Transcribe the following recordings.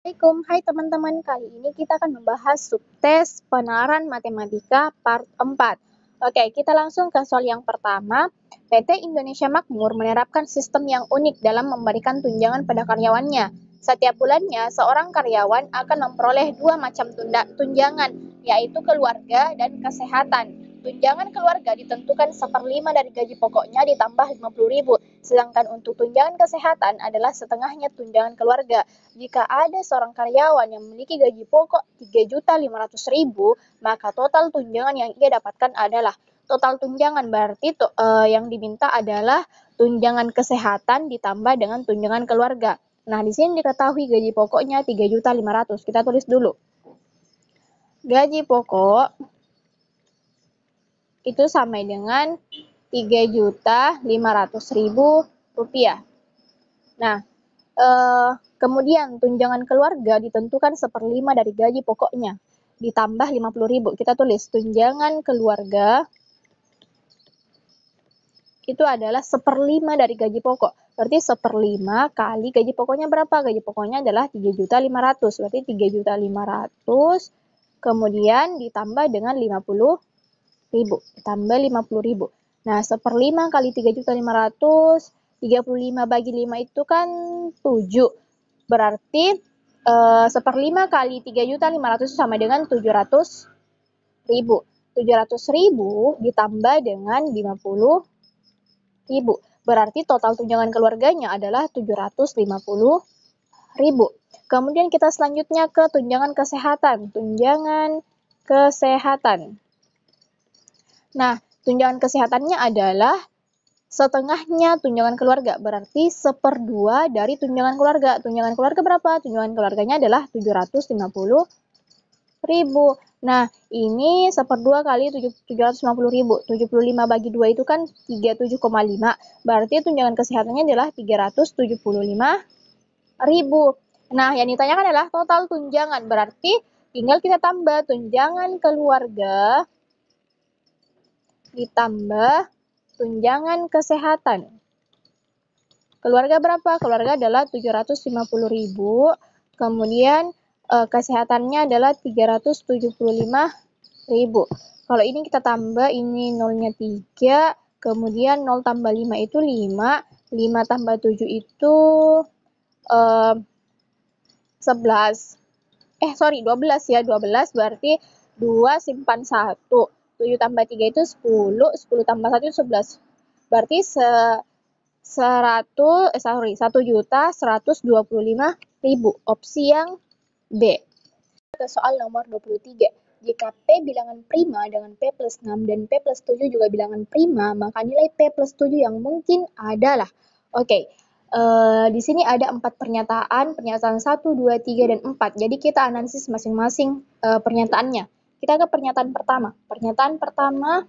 Assalamualaikum, hai teman-teman. Kali ini kita akan membahas subtes penalaran matematika part 4. Oke, kita langsung ke soal yang pertama. PT Indonesia Makmur menerapkan sistem yang unik dalam memberikan tunjangan pada karyawannya. Setiap bulannya, seorang karyawan akan memperoleh dua macam tunjangan, yaitu keluarga dan kesehatan. Tunjangan keluarga ditentukan 1/5 dari gaji pokoknya ditambah 50.000, sedangkan untuk tunjangan kesehatan adalah setengahnya tunjangan keluarga. Jika ada seorang karyawan yang memiliki gaji pokok 3.500.000, maka total tunjangan yang ia dapatkan adalah total tunjangan berarti yang diminta adalah tunjangan kesehatan ditambah dengan tunjangan keluarga. Nah, di sini diketahui gaji pokoknya 3.500.000. Kita tulis dulu. Gaji pokok itu sama dengan 3.500.000 rupiah. Nah, kemudian tunjangan keluarga ditentukan 1/5 dari gaji pokoknya ditambah 50.000. Kita tulis tunjangan keluarga itu adalah 1/5 dari gaji pokok. Berarti 1/5 kali gaji pokoknya berapa? Gaji pokoknya adalah 3.500.000. Berarti 3.500.000 kemudian ditambah dengan 50.000. Ditambah 50.000. Nah, 1/5 kali 3.500.000, 35 bagi 5 itu kan 7. Berarti 1/5 kali 3.500.000 sama dengan 700.000. 700.000 ditambah dengan 50.000. Berarti total tunjangan keluarganya adalah 750.000. Kemudian kita selanjutnya ke tunjangan kesehatan. Tunjangan kesehatan. Nah, tunjangan kesehatannya adalah setengahnya tunjangan keluarga, berarti 1/2 dari tunjangan keluarga. Tunjangan keluarga berapa? Tunjangan keluarganya adalah 750.000. Nah, ini 1/2 kali 750.000. 75 bagi 2 itu kan 37,5. Berarti tunjangan kesehatannya adalah 375.000. Nah, yang ditanyakan adalah total tunjangan. Berarti tinggal kita tambah tunjangan keluarga ditambah tunjangan kesehatan. Keluarga berapa? Keluarga adalah 750.000, kemudian kesehatannya adalah 375.000. Kalau ini kita tambah, ini nolnya 3, kemudian 0 tambah 5 itu 5, 5 tambah 7 itu 11. 12 ya, 12 berarti 2 simpan 1. 7 tambah 3 itu 10, 10 tambah 1 itu 11. Berarti 1.125.000. Opsi yang B. Ke soal nomor 23. Jika P bilangan prima dengan P plus 6 dan P plus 7 juga bilangan prima, maka nilai P plus 7 yang mungkin adalah. Oke, di sini ada 4 pernyataan 1, 2, 3, dan 4. Jadi kita analisis masing-masing pernyataannya. Kita ke pernyataan pertama. Pernyataan pertama,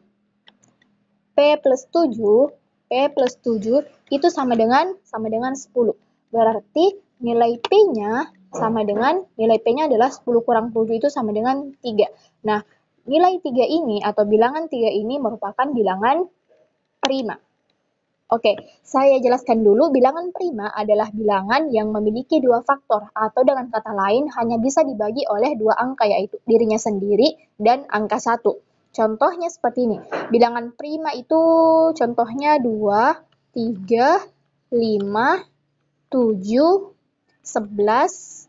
P plus 7 itu sama dengan 10. Berarti nilai P-nya sama dengan, nilai P-nya adalah 10 kurang 7 itu sama dengan 3. Nah, nilai 3 ini atau bilangan 3 ini merupakan bilangan prima. Oke, saya jelaskan dulu, bilangan prima adalah bilangan yang memiliki dua faktor, atau dengan kata lain hanya bisa dibagi oleh dua angka, yaitu dirinya sendiri dan angka 1. Contohnya seperti ini, bilangan prima itu contohnya 2, 3, 5, 7, 11,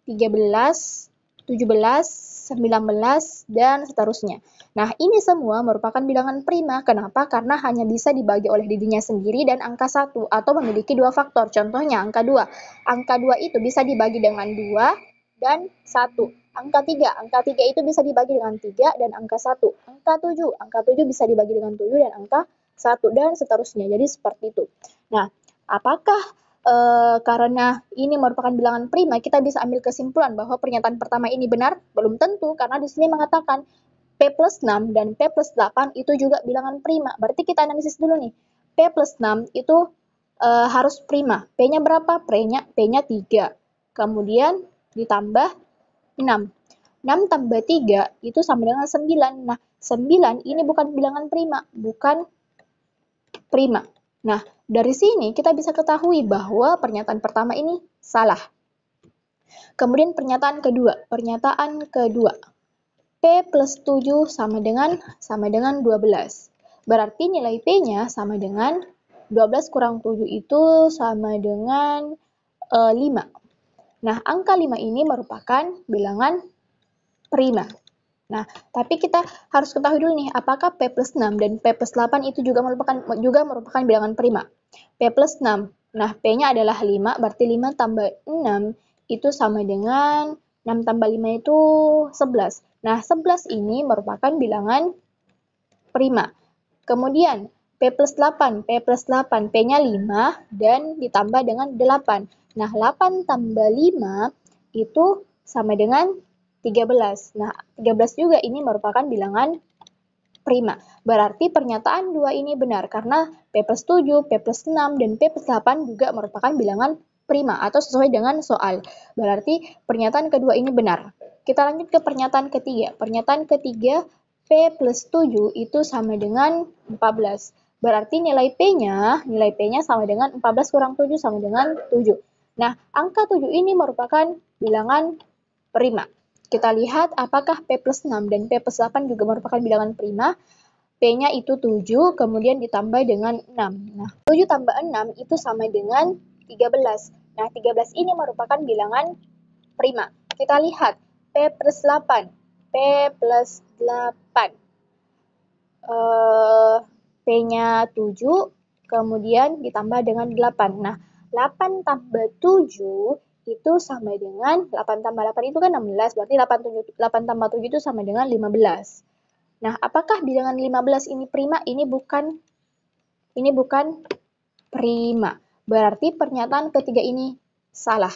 13, 17, 19, dan seterusnya. Nah, ini semua merupakan bilangan prima. Kenapa? Karena hanya bisa dibagi oleh dirinya sendiri dan angka 1 atau memiliki dua faktor. Contohnya angka 2. Angka 2 itu bisa dibagi dengan 2 dan 1. Angka 3 itu bisa dibagi dengan 3 dan angka 1. Angka 7 bisa dibagi dengan 7 dan angka 1 dan seterusnya. Jadi seperti itu. Nah, apakah karena ini merupakan bilangan prima, kita bisa ambil kesimpulan bahwa pernyataan pertama ini benar? Belum tentu, karena di sini mengatakan P plus 6 dan P plus 8 itu juga bilangan prima. Berarti kita analisis dulu nih. P plus 6 itu harus prima. P-nya berapa? P-nya 3. Kemudian ditambah 6. 6 tambah 3 itu sama dengan 9. Nah, 9 ini bukan bilangan prima. Bukan prima. Nah, dari sini kita bisa ketahui bahwa pernyataan pertama ini salah. Kemudian pernyataan kedua, P plus 7 sama dengan 12. Berarti nilai P-nya sama dengan 12 kurang 7 itu sama dengan 5. Nah, angka 5 ini merupakan bilangan prima. Nah, tapi kita harus ketahui dulu nih, apakah P plus 6 dan P plus 8 itu juga merupakan bilangan prima. P plus 6, nah P-nya adalah 5, berarti 5 tambah 6 itu sama dengan 6 tambah 5 itu 11. Nah, 11 ini merupakan bilangan prima. Kemudian, P plus 8, P-nya 5 dan ditambah dengan 8. Nah, 8 tambah 5 itu sama dengan 13. Nah, 13 juga ini merupakan bilangan prima. Berarti pernyataan 2 ini benar karena P plus 7, P plus 6, dan P plus 8 juga merupakan bilangan prima atau sesuai dengan soal. Berarti pernyataan kedua ini benar. Kita lanjut ke pernyataan ketiga. Pernyataan ketiga, P plus 7 itu sama dengan 14. Berarti nilai P-nya sama dengan 14 kurang 7 sama dengan 7. Nah, angka 7 ini merupakan bilangan prima. Kita lihat apakah P plus 6 dan P plus 8 juga merupakan bilangan prima. P-nya itu 7, kemudian ditambah dengan 6. Nah, 7 tambah 6 itu sama dengan 13. Nah, 13 ini merupakan bilangan prima. Kita lihat P plus 8. P plus 8. P-nya 7, kemudian ditambah dengan 8. Nah, 8 tambah 7 itu sama dengan 8 tambah 8 itu kan 16, berarti 8 tambah 7 itu sama dengan 15. Nah, apakah bilangan 15 ini prima? Ini bukan prima. Berarti pernyataan ketiga ini salah.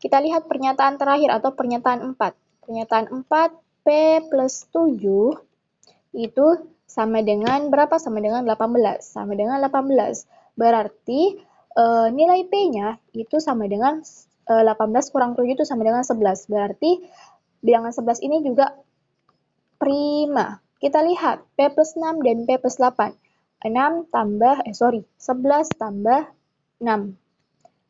Kita lihat pernyataan terakhir atau pernyataan 4. Pernyataan 4, P plus 7 itu sama dengan berapa? Sama dengan 18. Sama dengan 18. Berarti nilai P-nya itu sama dengan 18 kurang 7 itu sama dengan 11. Berarti bilangan 11 ini juga prima. Kita lihat P plus 6 dan P plus 8. 11 tambah 6.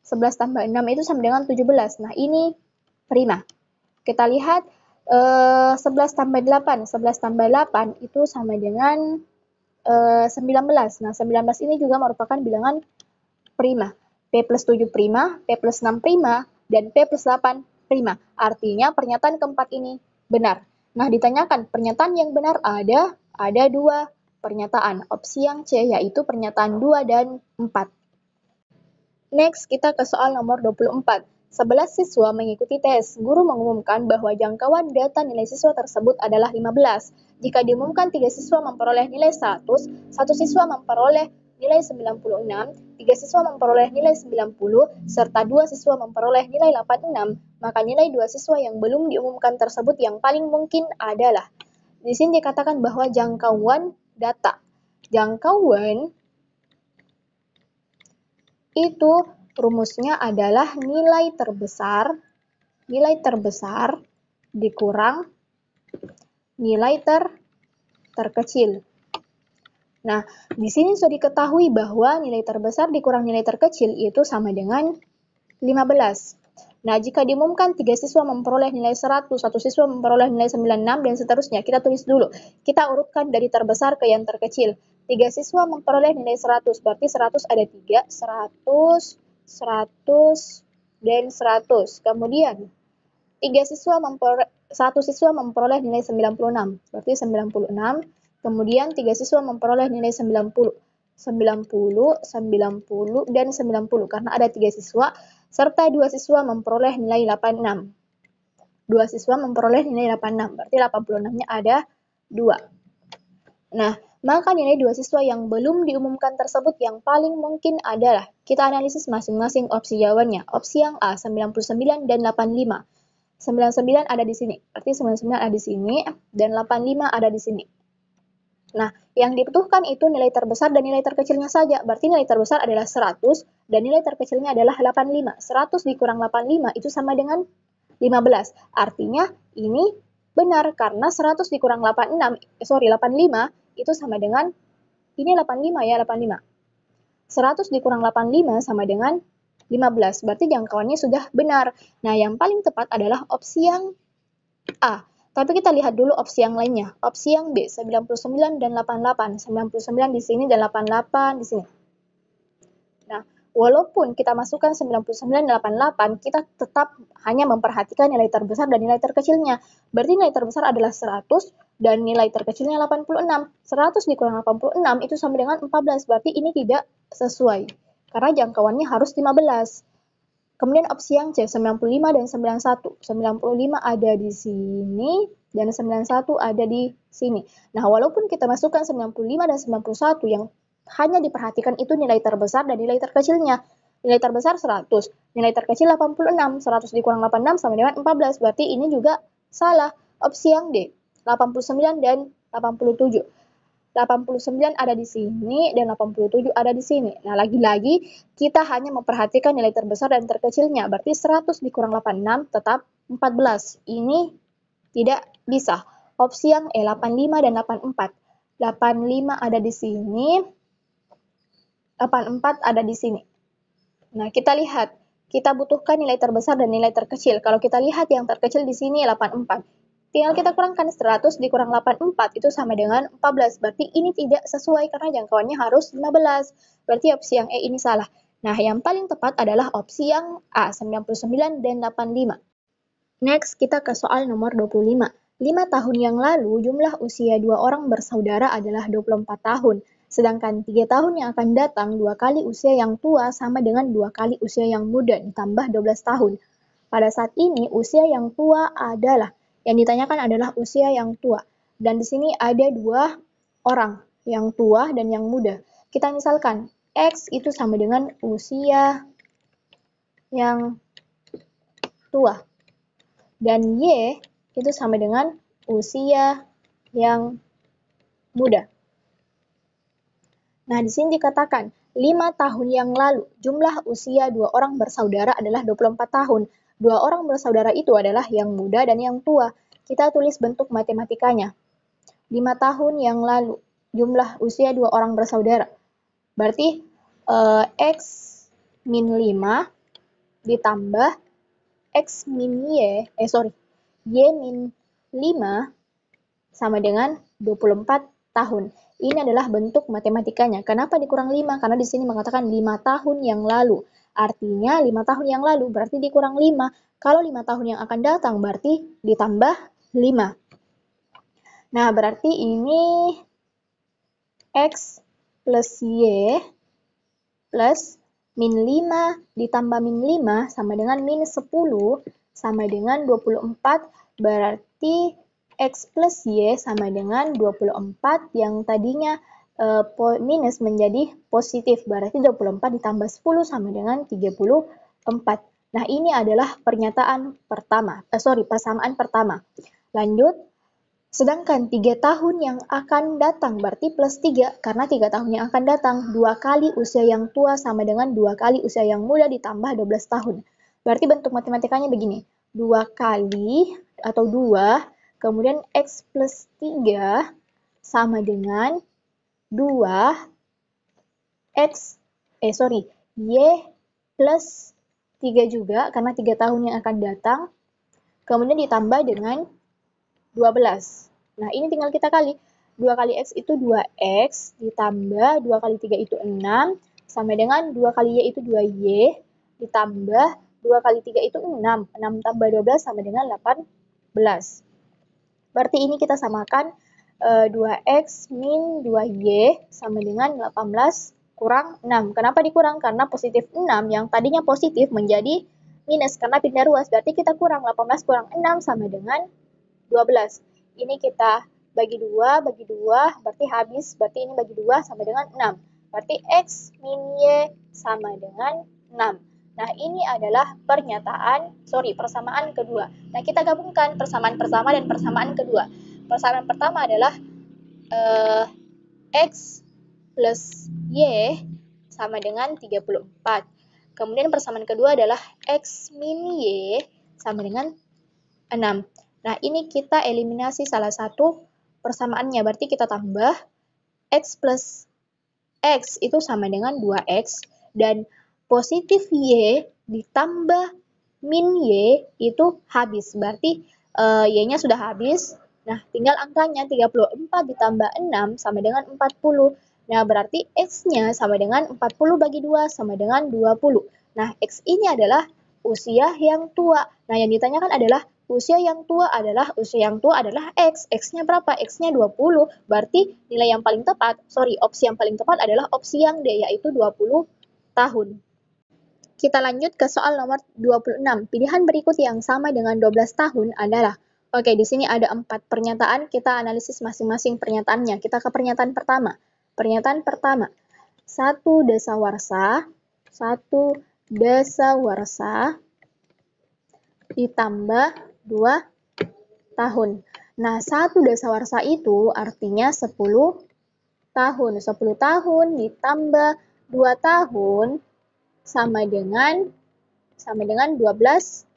11 tambah 6 itu sama dengan 17. Nah, ini prima. Kita lihat 11 tambah 8. 11 tambah 8 itu sama dengan 19. Nah, 19 ini juga merupakan bilangan prima. P plus 7 prima, P plus 6 prima, dan P plus 8 prima. Artinya pernyataan keempat ini benar. Nah, ditanyakan pernyataan yang benar ada 2 pernyataan. Opsi yang C yaitu pernyataan 2 dan 4. Next, kita ke soal nomor 24. 11 siswa mengikuti tes. Guru mengumumkan bahwa jangkauan data nilai siswa tersebut adalah 15. Jika diumumkan 3 siswa memperoleh nilai 100, 1 siswa memperoleh nilai 96, 3 siswa memperoleh nilai 90, serta 2 siswa memperoleh nilai 86, maka nilai 2 siswa yang belum diumumkan tersebut yang paling mungkin adalah. Di sini dikatakan bahwa jangkauan data. Jangkauan itu rumusnya adalah nilai terbesar dikurang nilai terkecil. Nah, di sini sudah diketahui bahwa nilai terbesar dikurang nilai terkecil itu sama dengan 15. Nah, jika diumumkan 3 siswa memperoleh nilai 100, 1 siswa memperoleh nilai 96, dan seterusnya. Kita tulis dulu. Kita urutkan dari terbesar ke yang terkecil. 3 siswa memperoleh nilai 100, berarti 100 ada 3, 100, 100, dan 100. Kemudian, 1 siswa memperoleh nilai 96, berarti 96. Kemudian 3 siswa memperoleh nilai 90, 90, 90, dan 90 karena ada 3 siswa, serta 2 siswa memperoleh nilai 86. 2 siswa memperoleh nilai 86, berarti 86-nya ada 2. Nah, maka nilai 2 siswa yang belum diumumkan tersebut yang paling mungkin adalah, kita analisis masing-masing opsi jawabannya. Opsi yang A, 99 dan 85. 99 ada di sini, berarti 99 ada di sini, dan 85 ada di sini. Nah, yang dibutuhkan itu nilai terbesar dan nilai terkecilnya saja. Berarti nilai terbesar adalah 100 dan nilai terkecilnya adalah 85. 100 dikurang 85 itu sama dengan 15. Artinya ini benar karena 100 dikurang 85 itu sama dengan, ini 85 ya, 85. 100 dikurang 85 sama dengan 15. Berarti jangkauannya sudah benar. Nah, yang paling tepat adalah opsi yang A. Tapi kita lihat dulu opsi yang lainnya. Opsi yang B, 99 dan 88. 99 di sini dan 88 di sini. Nah, walaupun kita masukkan 99 dan 88, kita tetap hanya memperhatikan nilai terbesar dan nilai terkecilnya. Berarti nilai terbesar adalah 100 dan nilai terkecilnya 86. 100 dikurang 86 itu sama dengan 14. Berarti ini tidak sesuai. Karena jangkauannya harus 15. Kemudian opsi yang C, 95 dan 91. 95 ada di sini dan 91 ada di sini. Nah, walaupun kita masukkan 95 dan 91, yang hanya diperhatikan itu nilai terbesar dan nilai terkecilnya. Nilai terbesar 100, nilai terkecil 86. 100 dikurang 86 sama dengan 14. Berarti ini juga salah. Opsi yang D, 89 dan 87. 89 ada di sini dan 87 ada di sini. Nah, lagi-lagi kita hanya memperhatikan nilai terbesar dan terkecilnya. Berarti 100 dikurang 86 tetap 14. Ini tidak bisa. Opsi yang E, 85 dan 84. 85 ada di sini, 84 ada di sini. Nah, kita lihat. Kita butuhkan nilai terbesar dan nilai terkecil. Kalau kita lihat yang terkecil di sini 84. Tinggal kita kurangkan 100 dikurang 84 itu sama dengan 14. Berarti ini tidak sesuai karena jangkauannya harus 15. Berarti opsi yang E ini salah. Nah, yang paling tepat adalah opsi yang A, 99 dan 85. Next, kita ke soal nomor 25. 5 tahun yang lalu, jumlah usia dua orang bersaudara adalah 24 tahun. Sedangkan 3 tahun yang akan datang, 2 kali usia yang tua sama dengan 2 kali usia yang muda ditambah 12 tahun. Pada saat ini, usia yang tua adalah, yang ditanyakan adalah usia yang tua. Dan di sini ada 2 orang, yang tua dan yang muda. Kita misalkan, X itu sama dengan usia yang tua. Dan Y itu sama dengan usia yang muda. Nah, di sini dikatakan 5 tahun yang lalu jumlah usia dua orang bersaudara adalah 24 tahun. Dua orang bersaudara itu adalah yang muda dan yang tua. Kita tulis bentuk matematikanya. 5 tahun yang lalu jumlah usia dua orang bersaudara. Berarti X min 5 ditambah X min Y, Y min 5 sama dengan 24 tahun. Ini adalah bentuk matematikanya. Kenapa dikurang 5? Karena di sini mengatakan 5 tahun yang lalu. Artinya 5 tahun yang lalu berarti dikurang 5. Kalau 5 tahun yang akan datang berarti ditambah 5. Nah, berarti ini X plus Y plus min 5 ditambah min 5 sama dengan min 10 sama dengan 24. Berarti X plus Y sama dengan 24 yang tadinya minus menjadi positif. Berarti 24 ditambah 10 sama dengan 34. Nah, ini adalah persamaan pertama. Lanjut. Sedangkan 3 tahun yang akan datang berarti plus 3. Karena 3 tahun yang akan datang, 2 kali usia yang tua sama dengan 2 kali usia yang muda ditambah 12 tahun. Berarti bentuk matematikanya begini. 2 kali atau 2, kemudian X plus 3 sama dengan 2 Y plus 3 juga karena 3 tahun yang akan datang. Kemudian ditambah dengan 12. Nah, ini tinggal kita kali. 2 kali X itu 2X, ditambah 2 kali 3 itu 6, sama dengan 2 kali Y itu 2Y, ditambah 2 kali 3 itu 6. 6 tambah 12 sama dengan 18. Berarti ini kita samakan 2X min 2Y sama dengan 18 kurang 6. Kenapa dikurang? Karena positif 6 yang tadinya positif menjadi minus karena pindah ruas. Berarti kita kurang 18 kurang 6 sama dengan 12. Ini kita bagi 2, berarti habis. Berarti ini bagi 2 sama dengan 6. Berarti X min Y sama dengan 6. Nah, ini adalah persamaan kedua. Nah, kita gabungkan persamaan pertama dan persamaan kedua. Persamaan pertama adalah X plus Y sama dengan 34. Kemudian persamaan kedua adalah X min Y sama dengan 6. Nah, ini kita eliminasi salah satu persamaannya. Berarti kita tambah X plus X itu sama dengan 2X. Dan positif Y ditambah min Y itu habis. Berarti Y-nya sudah habis. Nah, tinggal angkanya 34 ditambah 6 sama dengan 40. Nah, berarti X-nya sama dengan 40 bagi 2 sama dengan 20. Nah, X ini adalah usia yang tua. Nah, yang ditanyakan adalah usia yang tua adalah X. X-nya berapa? X-nya 20. Berarti nilai yang paling tepat, opsi yang paling tepat adalah opsi yang D, yaitu 20 tahun. Kita lanjut ke soal nomor 26. Pilihan berikut yang sama dengan 12 tahun adalah, oke, di sini ada 4 pernyataan, kita analisis masing-masing pernyataannya. Kita ke pernyataan pertama. Pernyataan pertama, 1 dasawarsa ditambah 2 tahun. Nah, 1 dasawarsa itu artinya 10 tahun. 10 tahun ditambah 2 tahun sama dengan 12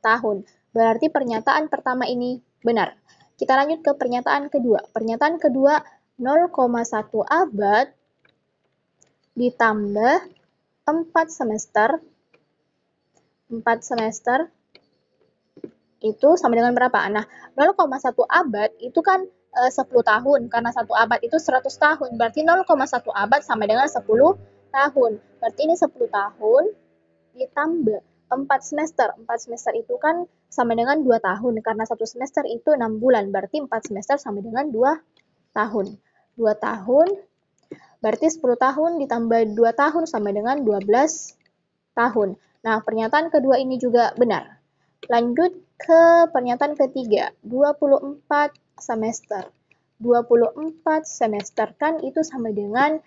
tahun. Berarti pernyataan pertama ini benar. Kita lanjut ke pernyataan kedua. Pernyataan kedua, 0,1 abad ditambah 4 semester itu sama dengan berapa? Nah, 0,1 abad itu kan 10 tahun, karena 1 abad itu 100 tahun, berarti 0,1 abad sama dengan 10 tahun. Berarti ini 10 tahun ditambah 4 semester. 4 semester itu kan sama dengan 2 tahun, karena 1 semester itu 6 bulan, berarti 4 semester sama dengan 2 tahun. 2 tahun, berarti 10 tahun ditambah 2 tahun sama dengan 12 tahun. Nah, pernyataan kedua ini juga benar. Lanjut ke pernyataan ketiga, 24 semester. 24 semester kan itu sama dengan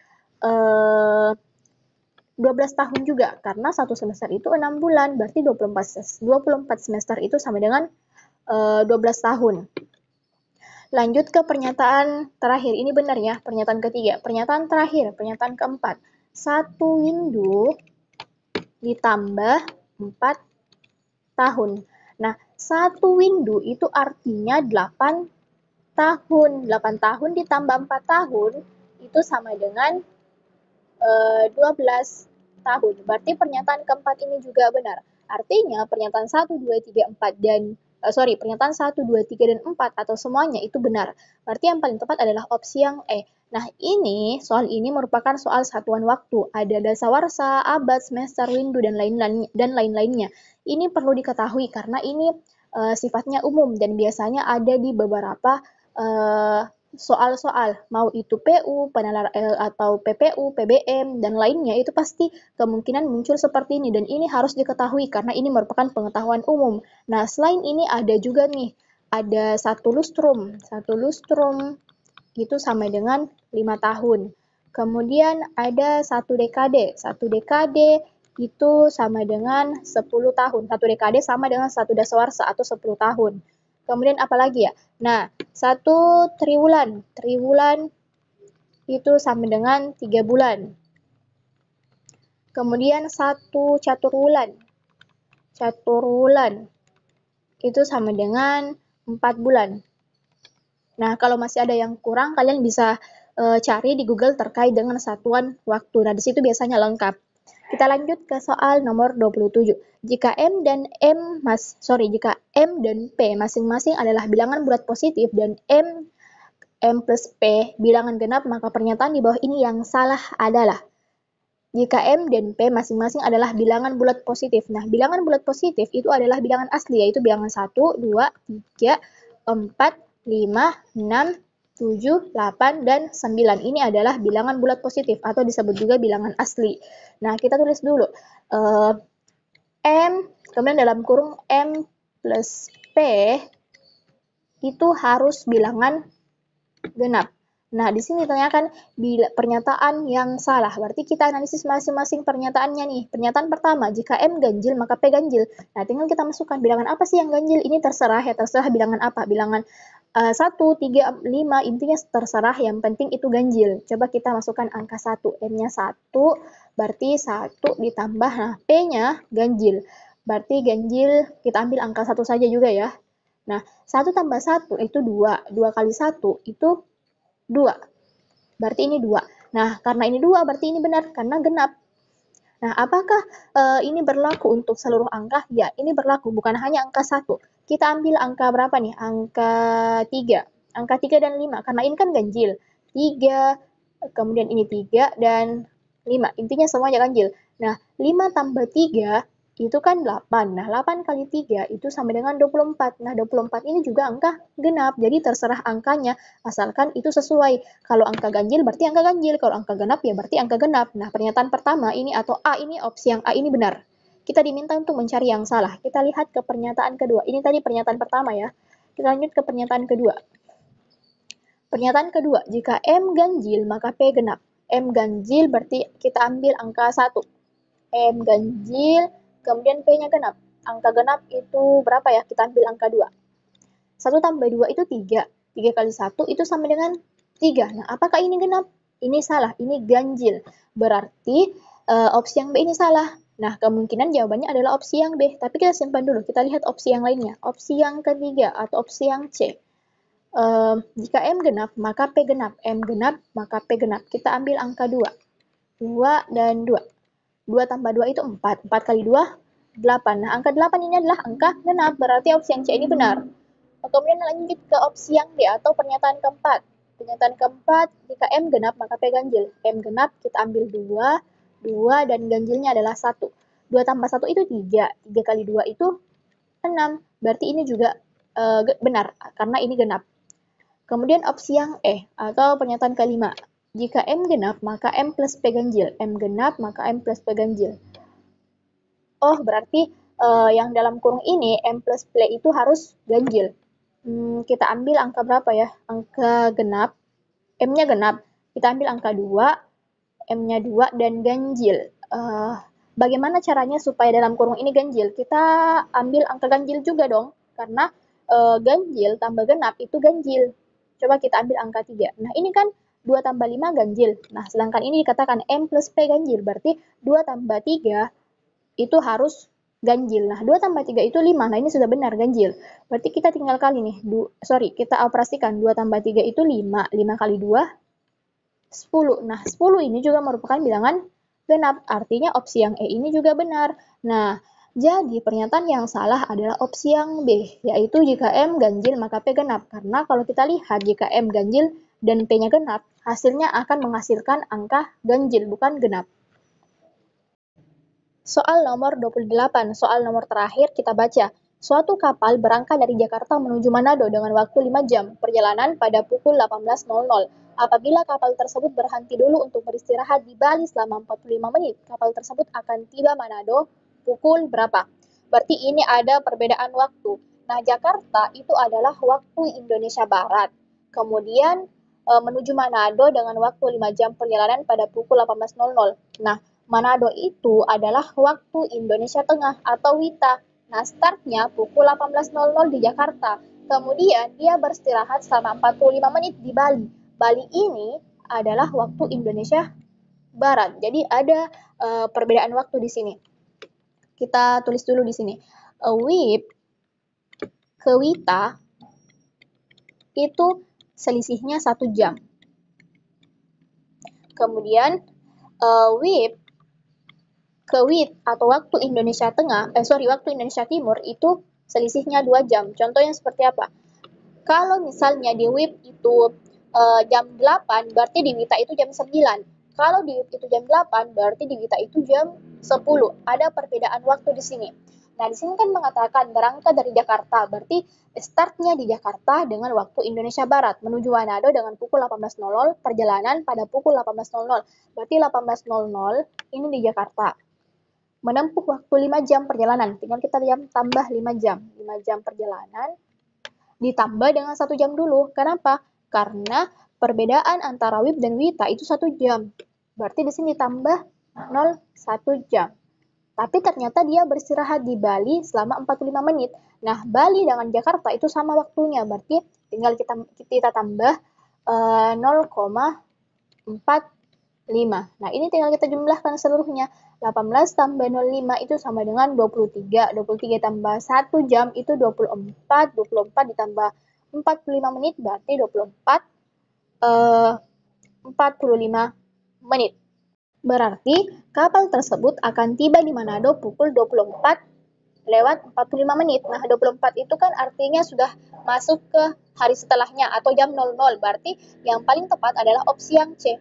12 tahun juga, karena 1 semester itu 6 bulan, berarti 24 semester itu sama dengan 12 tahun. Lanjut ke pernyataan terakhir, ini benar ya, pernyataan ketiga. Pernyataan terakhir, pernyataan keempat, 1 window ditambah 4 tahun. Nah, 1 window itu artinya 8 tahun. 8 tahun ditambah 4 tahun itu sama dengan 12 tahun. Berarti pernyataan keempat ini juga benar. Artinya pernyataan 1, 2, 3, 4 dan pernyataan 1, 2, 3, dan 4 atau semuanya itu benar. Berarti yang paling tepat adalah opsi yang E. Nah, soal ini merupakan soal satuan waktu. Ada dasawarsa, abad, semester, windu, dan lain-lainnya. Ini perlu diketahui karena ini sifatnya umum dan biasanya ada di beberapa soal-soal, mau itu PU, atau PPU, PBM, dan lainnya, itu pasti kemungkinan muncul seperti ini, dan ini harus diketahui karena ini merupakan pengetahuan umum. Nah, selain ini ada juga nih, ada 1 lustrum. 1 lustrum itu sama dengan 5 tahun. Kemudian ada 1 dekade. 1 dekade itu sama dengan 10 tahun. 1 dekade sama dengan 1 dasawarsa atau 10 tahun. Kemudian apa lagi ya? Nah, 1 triwulan. Triwulan itu sama dengan 3 bulan. Kemudian 1 caturwulan. Caturwulan itu sama dengan 4 bulan. Nah, kalau masih ada yang kurang, kalian bisa cari di Google terkait dengan satuan waktu. Nah, di situ biasanya lengkap. Kita lanjut ke soal nomor 27. Jika M dan P masing-masing adalah bilangan bulat positif dan M plus P bilangan genap, maka pernyataan di bawah ini yang salah adalah, jika M dan P masing-masing adalah bilangan bulat positif. Nah, bilangan bulat positif itu adalah bilangan asli, yaitu bilangan 1, 2, 3, 4, 5, 6, 7, 8, dan 9. Ini adalah bilangan bulat positif atau disebut juga bilangan asli. Nah, kita tulis dulu. M, kemudian dalam kurung M plus P itu harus bilangan genap. Nah, di sini ditanyakan pernyataan yang salah. Berarti kita analisis masing-masing pernyataannya nih. Pernyataan pertama, jika M ganjil maka P ganjil. Nah, tinggal kita masukkan bilangan apa sih yang ganjil. Ini terserah ya, terserah bilangan apa. Bilangan 1, 3, 5, intinya terserah, yang penting itu ganjil. Coba kita masukkan angka 1. M-nya 1, berarti 1 ditambah, nah P-nya ganjil. Berarti ganjil, kita ambil angka 1 saja juga ya. Nah, 1 tambah 1 itu 2. 2 kali 1 itu 2. Berarti ini 2. Nah, karena ini 2, berarti ini benar, karena genap. Nah, apakah ini berlaku untuk seluruh angka? Ya, ini berlaku bukan hanya angka 1. Kita ambil angka berapa nih? Angka 3. Angka 3 dan 5, karena ini kan ganjil. 3, kemudian ini 3 dan 5. Intinya semuanya ganjil. Nah, 5 tambah 3 itu kan 8. Nah, 8 kali 3 itu sama dengan 24. Nah, 24 ini juga angka genap. Jadi terserah angkanya, asalkan itu sesuai. Kalau angka ganjil berarti angka ganjil, kalau angka genap ya berarti angka genap. Nah, pernyataan pertama ini atau A ini, opsi yang A ini benar. Kita diminta untuk mencari yang salah. Kita lihat ke pernyataan kedua. Ini tadi pernyataan pertama ya. Kita lanjut ke pernyataan kedua. Pernyataan kedua, jika M ganjil maka P genap. M ganjil berarti kita ambil angka 1. M ganjil, kemudian P-nya genap. Angka genap itu berapa ya? Kita ambil angka 2. 1 tambah 2 itu 3. 3 kali 1 itu sama dengan 3. Nah, apakah ini genap? Ini salah, ini ganjil. Berarti opsi yang B ini salah. Nah, kemungkinan jawabannya adalah opsi yang B. Tapi kita simpan dulu, kita lihat opsi yang lainnya. Opsi yang ketiga atau opsi yang C. Jika M genap, maka P genap. M genap, maka P genap. Kita ambil angka 2. 2 dan 2. 2 tambah 2 itu 4. 4 kali 2, 8. Nah, angka 8 ini adalah angka genap. Berarti opsi yang C ini benar. Kemudian lanjut ke opsi yang D atau pernyataan keempat. Pernyataan keempat, jika M genap maka P ganjil. M genap kita ambil 2, 2 dan ganjilnya adalah 1. 2 tambah 1 itu 3. 3 kali 2 itu 6. Berarti ini juga benar karena ini genap. Kemudian opsi yang E atau pernyataan kelima. Jika M genap, maka M plus P ganjil. M genap, maka M plus P ganjil. Oh, berarti yang dalam kurung ini, M plus P itu harus ganjil. Kita ambil angka berapa ya? Angka genap. M-nya genap. Kita ambil angka 2, M-nya 2, dan ganjil. Bagaimana caranya supaya dalam kurung ini ganjil? Kita ambil angka ganjil juga dong. Karena ganjil tambah genap itu ganjil. Coba kita ambil angka 3. Nah, ini kan 2 tambah 5 ganjil. Nah, sedangkan ini dikatakan M plus P ganjil. Berarti 2 tambah 3 itu harus ganjil. Nah, 2 tambah 3 itu 5. Nah, ini sudah benar ganjil. Berarti kita tinggal kali nih. Kita operasikan. 2 tambah 3 itu 5. 5 kali 2, 10. Nah, 10 ini juga merupakan bilangan genap. Artinya opsi yang E ini juga benar. Nah, jadi pernyataan yang salah adalah opsi yang B, yaitu jika M ganjil maka P genap. Karena kalau kita lihat jika M ganjil dan P-nya genap, hasilnya akan menghasilkan angka ganjil, bukan genap. Soal nomor 28, soal nomor terakhir kita baca. Suatu kapal berangkat dari Jakarta menuju Manado dengan waktu 5 jam perjalanan pada pukul 18.00. Apabila kapal tersebut berhenti dulu untuk beristirahat di Bali selama 45 menit, kapal tersebut akan tiba Manado pukul berapa? Berarti ini ada perbedaan waktu. Nah, Jakarta itu adalah waktu Indonesia Barat. Kemudian menuju Manado dengan waktu 5 jam perjalanan pada pukul 18.00. Nah, Manado itu adalah waktu Indonesia Tengah atau WITA. Nah, startnya pukul 18.00 di Jakarta. Kemudian dia beristirahat selama 45 menit di Bali. Bali ini adalah waktu Indonesia Barat. Jadi ada perbedaan waktu di sini. Kita tulis dulu di sini. WIP ke WITA itu selisihnya 1 jam. Kemudian WIP ke WIT atau waktu Indonesia waktu Indonesia Timur itu selisihnya 2 jam. Contohnya seperti apa? Kalau misalnya di WIP itu jam 8, berarti di WITA itu jam 9. Kalau di WIP itu jam 8, berarti di WITA itu jam 10. Ada perbedaan waktu di sini. Nah, di sini kan mengatakan berangkat dari Jakarta, berarti startnya di Jakarta dengan waktu Indonesia Barat, menuju Manado dengan pukul 18.00, perjalanan pada pukul 18.00. Berarti 18.00 ini di Jakarta. Menempuh waktu 5 jam perjalanan. Tinggal kita tambah 5 jam. 5 jam perjalanan ditambah dengan 1 jam dulu. Kenapa? Karena perbedaan antara WIP dan WITA itu 1 jam. Berarti di sini tambah 1 jam. Tapi ternyata dia beristirahat di Bali selama 45 menit. Nah, Bali dengan Jakarta itu sama waktunya. Berarti tinggal kita tambah 0,45. Nah, ini tinggal kita jumlahkan seluruhnya. 18 tambah 05 itu sama dengan 23. 23 tambah 1 jam itu 24. 24 ditambah 45 menit berarti 45 menit. Berarti kapal tersebut akan tiba di Manado pukul 24:45. Nah, 24 itu kan artinya sudah masuk ke hari setelahnya atau jam 00. Berarti yang paling tepat adalah opsi yang C,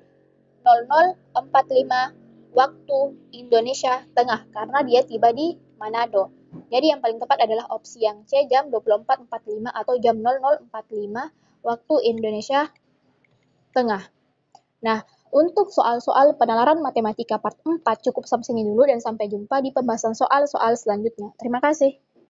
00:45 waktu Indonesia Tengah karena dia tiba di Manado. Jadi yang paling tepat adalah opsi yang C, jam 24:45 atau jam 00:45 waktu Indonesia Tengah. Nah, untuk soal-soal penalaran matematika part 4 cukup sampai sini dulu dan sampai jumpa di pembahasan soal-soal selanjutnya. Terima kasih.